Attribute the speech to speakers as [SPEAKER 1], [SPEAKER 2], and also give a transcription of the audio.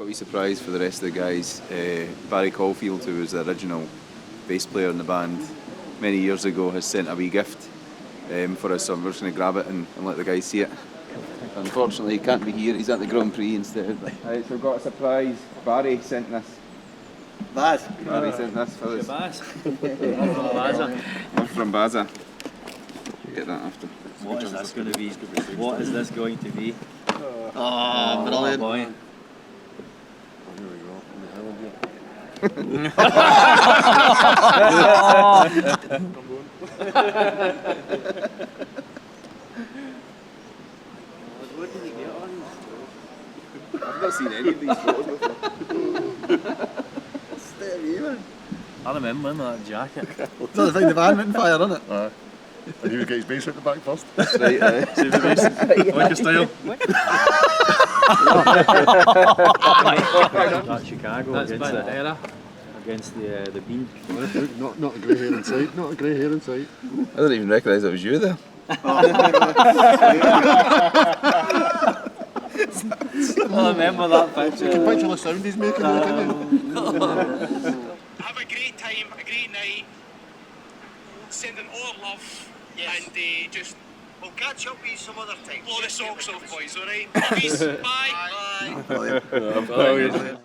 [SPEAKER 1] Got a wee surprise for the rest of the guys. Barry Caulfield, who was the original bass player in the band many years ago, has sent a wee gift for us, so I'm just going to grab it and let the guys see it. Unfortunately, he can't be here, he's at the Grand Prix instead. Right, so we've got a surprise. Barry sent this.
[SPEAKER 2] Baz.
[SPEAKER 1] Barry sent this for us.
[SPEAKER 3] Baz. I'm from Bazza.
[SPEAKER 1] I'm from Bazza. You get that after.
[SPEAKER 3] What is this going to be? What is this going to be?
[SPEAKER 2] Oh, brilliant.
[SPEAKER 3] Boy.
[SPEAKER 1] I've not seen any of these photos before.
[SPEAKER 3] I remember him with that jacket.
[SPEAKER 2] That's the thing, the van went in fire, isn't it?
[SPEAKER 4] And he would get his bass out the back first.
[SPEAKER 1] That's right,
[SPEAKER 3] See the bass?
[SPEAKER 4] Caisteal.
[SPEAKER 3] That's Chicago
[SPEAKER 5] That's
[SPEAKER 3] against
[SPEAKER 5] Bandera.
[SPEAKER 3] against the Bean.
[SPEAKER 4] Not a grey hair inside, not a grey hair inside.
[SPEAKER 1] I didn't even recognise it was you there.
[SPEAKER 3] I remember that picture.
[SPEAKER 4] You can picture the sound he's making.
[SPEAKER 6] Have a great time, a great night. Sending all love, and just we'll catch up with you some other time. Blow the socks off, boys. All right. Peace. Bye. Bye.
[SPEAKER 1] Brilliant.